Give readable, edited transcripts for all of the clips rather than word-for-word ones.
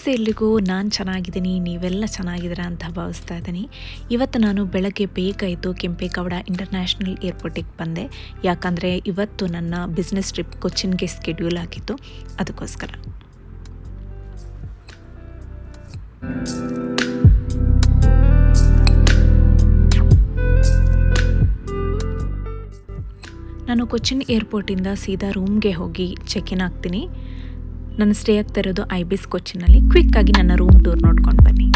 ನಮಸ್ತೆ ಎಲ್ರಿಗೂ. ನಾನು ಚೆನ್ನಾಗಿದ್ದೀನಿ, ನೀವೆಲ್ಲ ಚೆನ್ನಾಗಿದ್ದೀರಾ ಅಂತ ಭಾವಿಸ್ತಾ ಇದ್ದೀನಿ. ಇವತ್ತು ನಾನು ಬೆಳಗ್ಗೆ ಬೇಗ ಎದ್ದು ಕೆಂಪೇಗೌಡ ಇಂಟರ್ನ್ಯಾಷನಲ್ ಏರ್ಪೋರ್ಟಿಗೆ ಬಂದೆ. ಯಾಕಂದರೆ ಇವತ್ತು ನನ್ನ ಬಿಸ್ನೆಸ್ ಟ್ರಿಪ್ ಕೊಚ್ಚಿನ್ಗೆ ಸ್ಕೆಡ್ಯೂಲ್ ಆಗಿತ್ತು, ಅದಕ್ಕೋಸ್ಕರ. ನಾನು ಕೊಚ್ಚಿನ್ ಏರ್ಪೋರ್ಟಿಂದ ಸೀದಾ ರೂಮ್ಗೆ ಹೋಗಿ ಚೆಕ್ ಇನ್ ಆಗ್ತೀನಿ. ನಾನು ಸ್ಟೇ ಆಗ್ತಾ ಇರೋದು ಐಬಿಸ್ ಕೊಚ್ಚಿನಲ್ಲಿ. ಕ್ವಿಕ್ಕಾಗಿ ನನ್ನ ರೂಮ್ ಟೂರ್ ನೋಡ್ಕೊಂಡು ಬನ್ನಿ.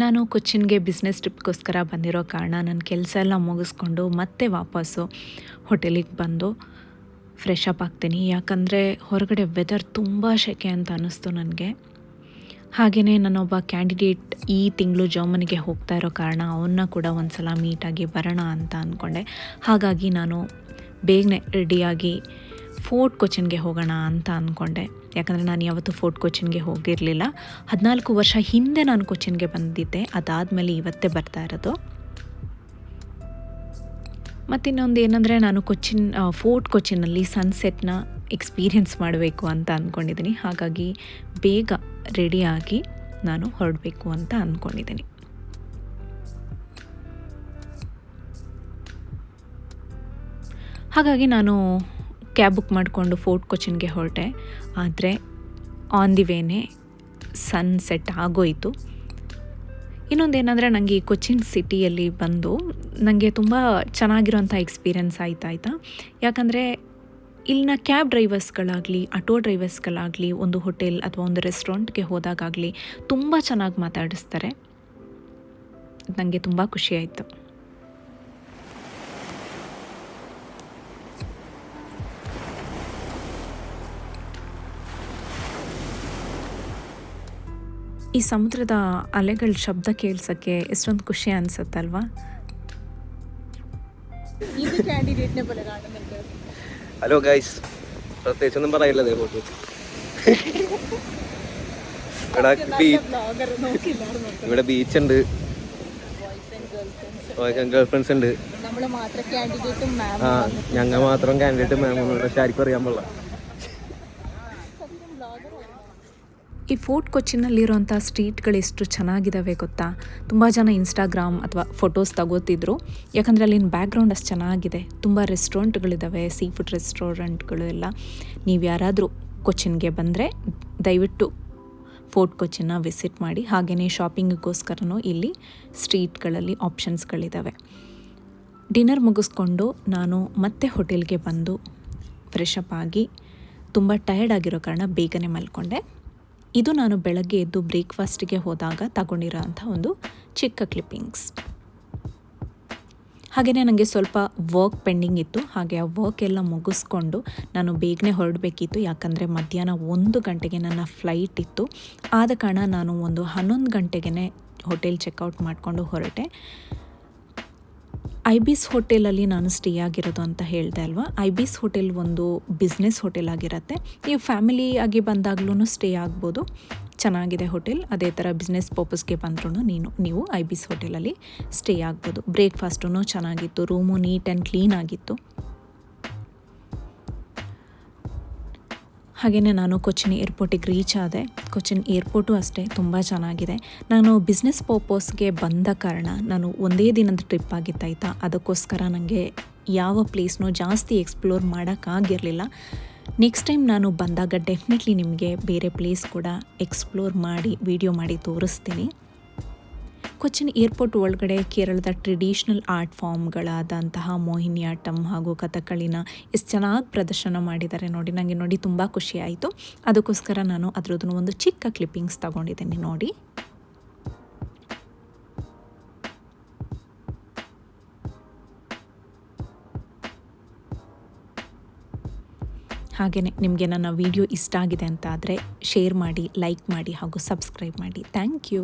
ನಾನು ಕೊಚ್ಚಿನ್ಗೆ ಬಿಸ್ನೆಸ್ ಟ್ರಿಪ್ಗೋಸ್ಕರ ಬಂದಿರೋ ಕಾರಣ ನನ್ನ ಕೆಲಸ ಎಲ್ಲ ಮುಗಿಸ್ಕೊಂಡು ಮತ್ತೆ ವಾಪಸ್ಸು ಹೋಟೆಲಿಗೆ ಬಂದು ಫ್ರೆಶ್ ಅಪ್ ಆಗ್ತೀನಿ. ಯಾಕಂದರೆ ಹೊರಗಡೆ ವೆದರ್ ತುಂಬ ಸೆಕೆ ಅಂತ ಅನ್ನಿಸ್ತು ನನಗೆ. ಹಾಗೆಯೇ ನಾನೊಬ್ಬ ಕ್ಯಾಂಡಿಡೇಟ್ ಈ ತಿಂಗಳು ಜರ್ಮನಿಗೆ ಹೋಗ್ತಾ ಇರೋ ಕಾರಣ ಅವನ್ನ ಕೂಡ ಒಂದು ಸಲ ಮೀಟಾಗಿ ಬರೋಣ ಅಂತ ಅಂದ್ಕೊಂಡೆ. ಹಾಗಾಗಿ ನಾನು ಬೇಗನೆ ರೆಡಿಯಾಗಿ ಫೋರ್ಟ್ ಕೊಚ್ಚಿನ್ಗೆ ಹೋಗೋಣ ಅಂತ ಅಂದ್ಕೊಂಡೆ. ಯಾಕಂದರೆ ನಾನು ಯಾವತ್ತೂ ಫೋರ್ಟ್ ಕೊಚ್ಚಿನ್ಗೆ ಹೋಗಿರಲಿಲ್ಲ. 14 ವರ್ಷ ಹಿಂದೆ ನಾನು ಕೊಚ್ಚಿನ್ಗೆ ಬಂದಿದ್ದೆ, ಅದಾದಮೇಲೆ ಇವತ್ತೇ ಬರ್ತಾ ಇರೋದು. ಮತ್ತಿನ್ನೊಂದು ಏನಂದರೆ, ನಾನು ಫೋರ್ಟ್ ಕೊಚ್ಚಿನಲ್ಲಿ ಸನ್ಸೆಟ್ನ ಎಕ್ಸ್ಪೀರಿಯೆನ್ಸ್ ಮಾಡಬೇಕು ಅಂತ ಅಂದ್ಕೊಂಡಿದ್ದೀನಿ. ಹಾಗಾಗಿ ಬೇಗ ರೆಡಿಯಾಗಿ ನಾನು ಹೊರಡಬೇಕು ಅಂತ ಅಂದ್ಕೊಂಡಿದ್ದೀನಿ. ಹಾಗಾಗಿ ನಾನು ಕ್ಯಾಬ್ ಬುಕ್ ಮಾಡಿಕೊಂಡು ಫೋರ್ಟ್ ಕೊಚ್ಚಿನ್ಗೆ ಹೊರಟೆ. ಆದರೆ ಆನ್ ದಿ ವೇನೇ ಸನ್ಸೆಟ್ ಆಗೋಯಿತು. ಇನ್ನೊಂದೇನೆಂದರೆ, ನನಗೆ ಈ ಕೊಚ್ಚಿನ್ ಸಿಟಿಯಲ್ಲಿ ಬಂದು ನನಗೆ ತುಂಬ ಚೆನ್ನಾಗಿರೋಂಥ ಎಕ್ಸ್ಪೀರಿಯೆನ್ಸ್ ಆಯ್ತಾ. ಯಾಕಂದರೆ ಇಲ್ಲಿನ ಕ್ಯಾಬ್ ಡ್ರೈವರ್ಸ್ಗಳಾಗಲಿ, ಆಟೋ ಡ್ರೈವರ್ಸ್ಗಳಾಗಲಿ, ಒಂದು ಹೋಟೆಲ್ ಅಥವಾ ಒಂದು ರೆಸ್ಟೋರೆಂಟ್ಗೆ ಹೋದಾಗಲಿ ತುಂಬ ಚೆನ್ನಾಗಿ ಮಾತಾಡಿಸ್ತಾರೆ. ನನಗೆ ತುಂಬ ಖುಷಿಯಾಯಿತು. ಈ ಸಮುದ್ರದ ಅಲೆಗಳ ಶಬ್ದ ಕೇಳಿಸೋಕ್ಕೆ ಎಷ್ಟೊಂದು ಖುಷಿ ಅನಿಸುತ್ತಲ್ವಾ. ഹലോ ഗൈസ്, പ്രത്യേകിച്ചൊന്നും പറയില്ലതേ പോട്ട്. ഇവിടെ ബീച്ചുണ്ട്, ഗേൾ ഫ്രണ്ട്സ് ഉണ്ട്. ഞങ്ങൾ മാത്രം കാൻഡിഡേറ്റും മാമും, പക്ഷെ ആർക്കും അറിയാൻ പാടില്ല. ಈ ಫೋರ್ಟ್ ಕೊಚ್ಚಿನಲ್ಲಿರೋಂಥ ಸ್ಟ್ರೀಟ್ಗಳು ಎಷ್ಟು ಚೆನ್ನಾಗಿದ್ದಾವೆ ಗೊತ್ತಾ. ತುಂಬ ಜನ ಇನ್ಸ್ಟಾಗ್ರಾಮ್ ಅಥವಾ ಫೋಟೋಸ್ ತಗೋತಿದ್ರು. ಯಾಕಂದರೆ ಅಲ್ಲಿನ ಬ್ಯಾಕ್ಗ್ರೌಂಡ್ ಅಷ್ಟು ಚೆನ್ನಾಗಿದೆ. ತುಂಬ ರೆಸ್ಟೋರೆಂಟ್ಗಳಿದ್ದಾವೆ, ಸೀ ಫುಡ್ ರೆಸ್ಟೋರೆಂಟ್ಗಳು ಎಲ್ಲ. ನೀವು ಯಾರಾದರೂ ಕೊಚ್ಚಿನ್ಗೆ ಬಂದರೆ ದಯವಿಟ್ಟು ಫೋರ್ಟ್ ಕೊಚ್ಚಿನ ವಿಸಿಟ್ ಮಾಡಿ. ಹಾಗೆಯೇ ಶಾಪಿಂಗಿಗೋಸ್ಕರನೂ ಇಲ್ಲಿ ಸ್ಟ್ರೀಟ್ಗಳಲ್ಲಿ ಆಪ್ಷನ್ಸ್ಗಳಿದ್ದಾವೆ. ಡಿನ್ನರ್ ಮುಗಿಸ್ಕೊಂಡು ನಾನು ಮತ್ತೆ ಹೋಟೆಲ್ಗೆ ಬಂದು ಫ್ರೆಶ್ ಅಪ್ ಆಗಿ ತುಂಬ ಟಯರ್ಡ್ ಆಗಿರೋ ಕಾರಣ ಬೇಗನೆ ಮಲ್ಕೊಂಡೆ. ಇದು ನಾನು ಬೆಳಗ್ಗೆ ಎದ್ದು ಬ್ರೇಕ್ಫಾಸ್ಟಿಗೆ ಹೋದಾಗ ತಗೊಂಡಿರೋ ಅಂಥ ಒಂದು ಚಿಕ್ಕ ಕ್ಲಿಪ್ಪಿಂಗ್ಸ್. ಹಾಗೆಯೇ ನನಗೆ ಸ್ವಲ್ಪ ವರ್ಕ್ ಪೆಂಡಿಂಗ್ ಇತ್ತು. ಹಾಗೆ ಆ ವರ್ಕ್ ಎಲ್ಲ ಮುಗಿಸ್ಕೊಂಡು ನಾನು ಬೇಗನೆ ಹೊರಡಬೇಕಿತ್ತು. ಯಾಕಂದರೆ ಮಧ್ಯಾಹ್ನ 1 ಗಂಟೆಗೆ ನನ್ನ ಫ್ಲೈಟ್ ಇತ್ತು. ಆದ ಕಾರಣ ನಾನು ಒಂದು 11 ಗಂಟೆಗೆ ಹೋಟೆಲ್ ಚೆಕ್ಔಟ್ ಮಾಡಿಕೊಂಡು ಹೊರಟೆ. ಐಬಿಸ್ ಹೋಟೆಲಲ್ಲಿ ನಾನು ಸ್ಟೇ ಆಗಿರೋದು ಅಂತ ಹೇಳಿದೆ ಅಲ್ವಾ. ಐಬಿಸ್ ಹೋಟೆಲ್ ಒಂದು ಬಿಸ್ನೆಸ್ ಹೋಟೆಲ್ ಆಗಿರುತ್ತೆ. ನೀವು ಫ್ಯಾಮಿಲಿ ಆಗಿ ಬಂದಾಗ್ಲೂ ಸ್ಟೇ ಆಗ್ಬೋದು. ಚೆನ್ನಾಗಿದೆ ಹೋಟೆಲ್. ಅದೇ ಥರ ಬಿಸ್ನೆಸ್ ಪರ್ಪಸ್ಗೆ ಬಂದ್ರೂ ನೀವು ಐಬಿಸ್ ಹೋಟೆಲಲ್ಲಿ ಸ್ಟೇ ಆಗ್ಬೋದು. ಬ್ರೇಕ್ಫಾಸ್ಟೂ ಚೆನ್ನಾಗಿತ್ತು, ರೂಮು ನೀಟ್ ಆ್ಯಂಡ್ ಕ್ಲೀನ್ ಆಗಿತ್ತು. ಹಾಗೆಯೇ ನಾನು ಕೊಚ್ಚಿನ್ ಏರ್ಪೋರ್ಟಿಗೆ ರೀಚ್ ಆದೆ. ಕೊಚ್ಚಿನ್ ಏರ್ಪೋರ್ಟು ಅಷ್ಟೇ ತುಂಬ ಚೆನ್ನಾಗಿದೆ. ನಾನು ಬಿಸ್ನೆಸ್ ಪರ್ಪಸ್ಗೆ ಬಂದ ಕಾರಣ ನಾನು ಒಂದೇ ದಿನದ ಟ್ರಿಪ್ ಆಗಿತ್ತಾಯ್ತಾ. ಅದಕ್ಕೋಸ್ಕರ ನನಗೆ ಯಾವ ಪ್ಲೇಸ್ನೂ ಜಾಸ್ತಿ ಎಕ್ಸ್ಪ್ಲೋರ್ ಮಾಡೋಕ್ಕಾಗಿರಲಿಲ್ಲ. ನೆಕ್ಸ್ಟ್ ಟೈಮ್ ನಾನು ಬಂದಾಗ ಡೆಫಿನೆಟ್ಲಿ ನಿಮಗೆ ಬೇರೆ ಪ್ಲೇಸ್ ಕೂಡ ಎಕ್ಸ್ಪ್ಲೋರ್ ಮಾಡಿ ವಿಡಿಯೋ ಮಾಡಿ ತೋರಿಸ್ತೀನಿ. ಕೊಚ್ಚಿನ್ ಏರ್ಪೋರ್ಟ್ ಒಳಗಡೆ ಕೇರಳದ ಟ್ರೆಡಿಷ್ನಲ್ ಆರ್ಟ್ ಫಾರ್ಮ್ಗಳಾದಂತಹ ಮೋಹಿನಿಯಾಟ್ಟಂ ಹಾಗೂ ಕಥಕ್ಕಳಿನ ಎಷ್ಟು ಚೆನ್ನಾಗಿ ಪ್ರದರ್ಶನ ಮಾಡಿದ್ದಾರೆ ನೋಡಿ. ನನಗೆ ತುಂಬ ಖುಷಿ ಆಯಿತು. ಅದಕ್ಕೋಸ್ಕರ ನಾನು ಅದರದ್ದು ಒಂದು ಚಿಕ್ಕ ಕ್ಲಿಪ್ಪಿಂಗ್ಸ್ ತಗೊಂಡಿದ್ದೀನಿ ನೋಡಿ. ಹಾಗೆಯೇ ನಿಮಗೆ ನನ್ನ ವಿಡಿಯೋ ಇಷ್ಟ ಆಗಿದೆ ಅಂತ ಆದರೆ ಶೇರ್ ಮಾಡಿ, ಲೈಕ್ ಮಾಡಿ ಹಾಗೂ ಸಬ್ಸ್ಕ್ರೈಬ್ ಮಾಡಿ. Thank you.